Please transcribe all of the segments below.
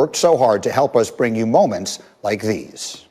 worked so hard to help us bring you moments like these.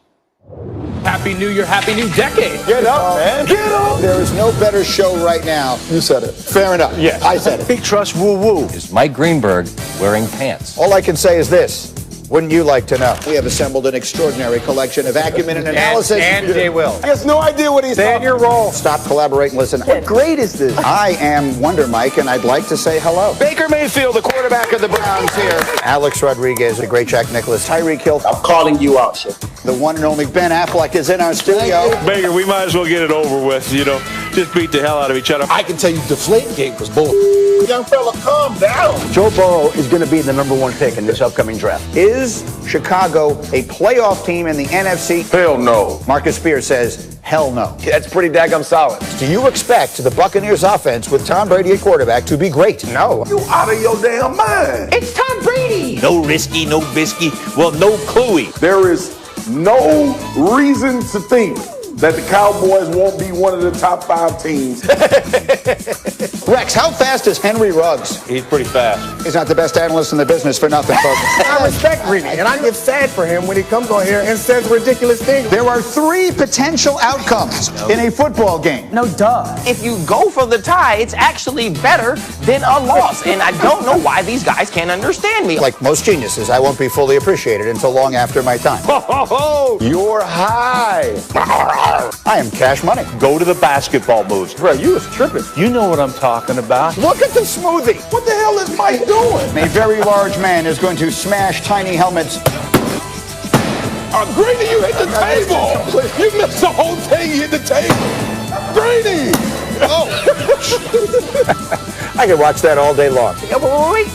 Happy New Year, happy new decade. Get up, man. Get up. There is no better show right now. You said it. Fair enough. Yes. I said it. Big trust, woo-woo. Is Mike Greenberg wearing pants? All I can say is this. Wouldn't you like to know? We have assembled an extraordinary collection of acumen and analysis. And Jay Will. He has no idea what he's Stay in your role. Stop, collaborate, and listen. What grade is this? I am Wonder Mike, and I'd like to say hello. Baker Mayfield, the quarterback of the Browns here. Alex Rodriguez, the great Jack Nicklaus, Tyreek Hill. I'm calling you out, Chef. The one and only Ben Affleck is in our studio. Baker, we might as well get it over with, just beat the hell out of each other. I can tell you Deflategate was bull. Young fella, calm down. Joe Burrow is going to be the number one pick in this upcoming draft. Is Chicago a playoff team in the NFC? Hell no. Marcus Spears says, hell no. That's pretty daggum solid. Do you expect the Buccaneers offense with Tom Brady at quarterback to be great? No. You out of your damn mind. It's Tom Brady. No risky, no bisky, no cluey. There is no reason to think that the Cowboys won't be one of the top 5 teams. Rex, how fast is Henry Ruggs? He's pretty fast. He's not the best analyst in the business for nothing, folks. I respect Greedy, and I get sad for him when he comes on here and says ridiculous things. There are 3 potential outcomes in a football game. No, duh. If you go for the tie, it's actually better than a loss. And I don't know why these guys can't understand me. Like most geniuses, I won't be fully appreciated until long after my time. You're high. I am Cash Money. Go to the basketball moves. Bro, you was tripping. You know what I'm talking about. Look at the smoothie. What the hell is Mike doing? A very large man is going to smash tiny helmets. Grady, you hit the table. You missed the whole thing. You hit the table. Grady. I could watch that all day long. Yeah, but wait.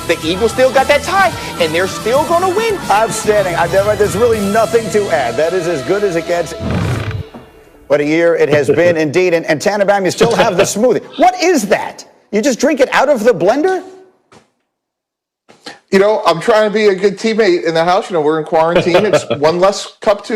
The Eagles still got that tie, and they're still going to win. Outstanding. There's really nothing to add. That is as good as it gets. What a year it has been indeed. And Tannenbaum, you still have the smoothie. What is that? You just drink it out of the blender? I'm trying to be a good teammate in the house. We're in quarantine. It's one less cup to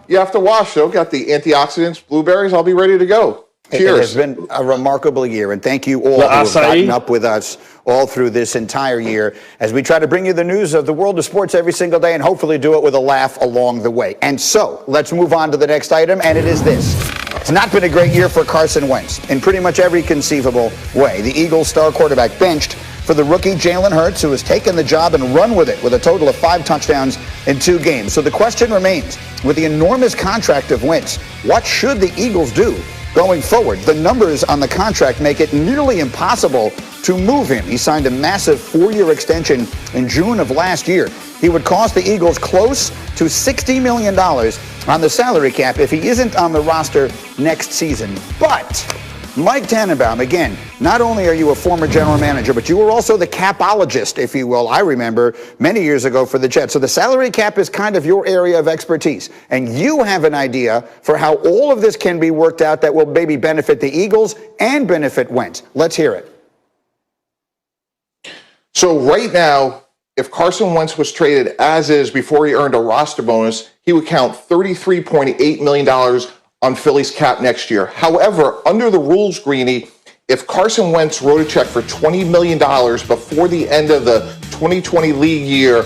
you have to wash. So got the antioxidants, blueberries. I'll be ready to go. Cheers. It has been a remarkable year, and thank you all who have gotten up with us all through this entire year as we try to bring you the news of the world of sports every single day and hopefully do it with a laugh along the way. And so, let's move on to the next item, and it is this. It's not been a great year for Carson Wentz in pretty much every conceivable way. The Eagles star quarterback benched for the rookie Jalen Hurts, who has taken the job and run with it with a total of 5 touchdowns in 2 games. So the question remains, with the enormous contract of Wentz, what should the Eagles do going forward? The numbers on the contract make it nearly impossible to move him. He signed a massive 4-year extension in June of last year. He would cost the Eagles close to $60 million on the salary cap if he isn't on the roster next season. But Mike Tannenbaum, again, not only are you a former general manager, but you were also the capologist, if you will, I remember, many years ago for the Jets. So the salary cap is kind of your area of expertise. And you have an idea for how all of this can be worked out that will maybe benefit the Eagles and benefit Wentz. Let's hear it. So right now, if Carson Wentz was traded as is before he earned a roster bonus, he would count $33.8 million on Philly's cap next year. However, under the rules, Greeny, if Carson Wentz wrote a check for $20 million before the end of the 2020 league year,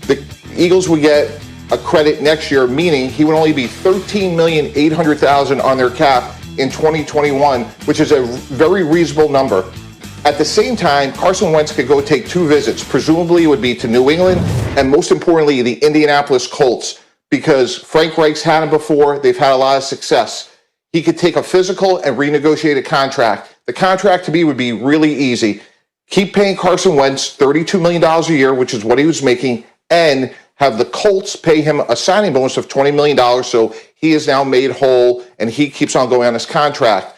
the Eagles would get a credit next year, meaning he would only be $13,800,000 on their cap in 2021, which is a very reasonable number. At the same time, Carson Wentz could go take 2 visits. Presumably it would be to New England and most importantly, the Indianapolis Colts, because Frank Reich's had him before. They've had a lot of success. He could take a physical and renegotiate a contract. The contract to me would be really easy. Keep paying Carson Wentz $32 million a year, which is what he was making, and have the Colts pay him a signing bonus of $20 million so he is now made whole and he keeps on going on his contract.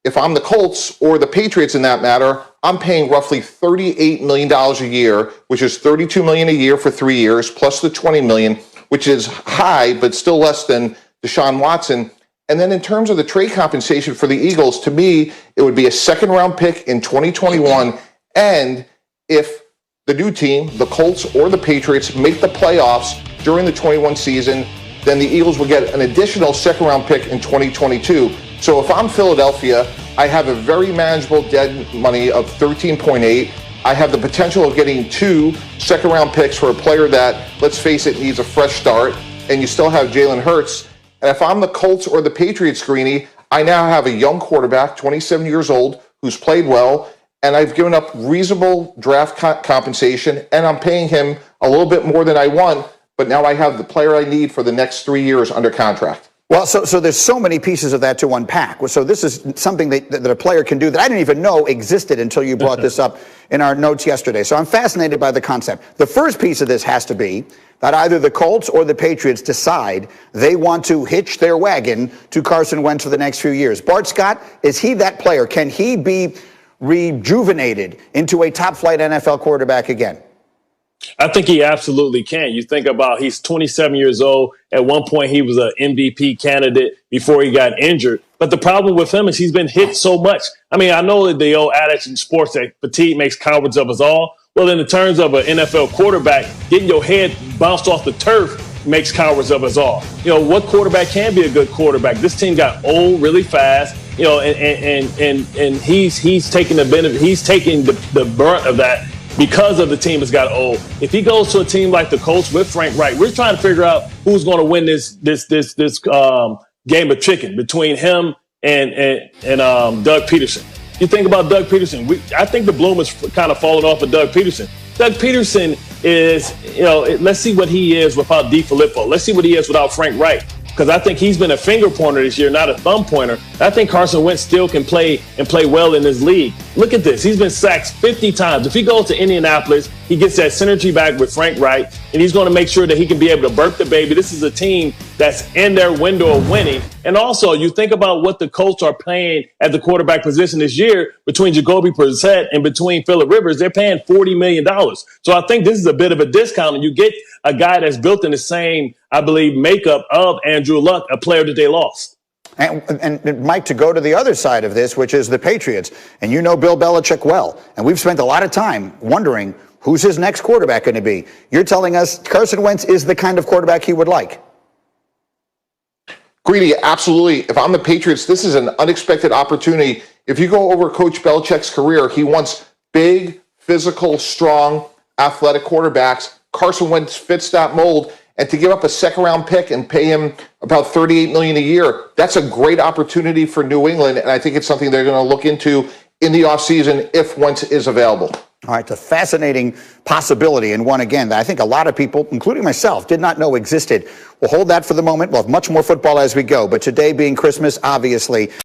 If I'm the Colts or the Patriots in that matter, I'm paying roughly $38 million a year, which is $32 million a year for 3 years, plus the $20 million, which is high, but still less than Deshaun Watson. And then in terms of the trade compensation for the Eagles, to me, it would be a 2nd-round pick in 2021. And if the new team, the Colts or the Patriots, make the playoffs during the 21 season, then the Eagles will get an additional 2nd-round pick in 2022. So if I'm Philadelphia, I have a very manageable dead money of 13.8. I have the potential of getting 2 second-round picks for a player that, let's face it, needs a fresh start, and you still have Jalen Hurts. And if I'm the Colts or the Patriots, Greeny, I now have a young quarterback, 27 years old, who's played well, and I've given up reasonable draft compensation, and I'm paying him a little bit more than I want, but now I have the player I need for the next 3 years under contract. Well, so there's so many pieces of that to unpack. So this is something that a player can do that I didn't even know existed until you brought this up in our notes yesterday. So I'm fascinated by the concept. The first piece of this has to be that either the Colts or the Patriots decide they want to hitch their wagon to Carson Wentz for the next few years. Bart Scott, is he that player? Can he be rejuvenated into a top-flight NFL quarterback again? I think he absolutely can. You think about he's 27 years old. At one point, he was an MVP candidate before he got injured. But the problem with him is he's been hit so much. I mean, I know that the old adage in sports that fatigue makes cowards of us all. Well, in the terms of an NFL quarterback, getting your head bounced off the turf makes cowards of us all. You know, what quarterback can be a good quarterback? This team got old really fast, you know, and he's taking the benefit. He's taking the brunt of that because of the team has got old. If he goes to a team like the Colts with Frank Reich, we're trying to figure out who's going to win this game of chicken between him and Doug Peterson. You think about Doug Peterson. I think the bloom is kind of falling off of Doug Peterson. Doug Peterson is, you know, let's see what he is without DiFilippo. Let's see what he is without Frank Reich. Because I think he's been a finger pointer this year, not a thumb pointer. I think Carson Wentz still can play and play well in this league. Look at this. He's been sacked 50 times. If he goes to Indianapolis, he gets that synergy back with Frank Reich, and he's going to make sure that he can be able to burp the baby. This is a team that's in their window of winning. And also, you think about what the Colts are paying at the quarterback position this year between Jacoby Brissett and between Phillip Rivers. They're paying $40 million. So I think this is a bit of a discount, and you get a guy that's built in the same, I believe, makeup of Andrew Luck, a player that they lost. And Mike, to go to the other side of this, which is the Patriots, and you know Bill Belichick well, and we've spent a lot of time wondering who's his next quarterback going to be. You're telling us Carson Wentz is the kind of quarterback he would like. Greedy, absolutely. If I'm the Patriots, this is an unexpected opportunity. If you go over Coach Belichick's career, he wants big, physical, strong, athletic quarterbacks. Carson Wentz fits that mold. And to give up a second-round pick and pay him about $38 million a year, that's a great opportunity for New England, and I think it's something they're going to look into in the offseason if Wentz is available. All right, it's a fascinating possibility, and one, again, that I think a lot of people, including myself, did not know existed. We'll hold that for the moment. We'll have much more football as we go, but today being Christmas, obviously,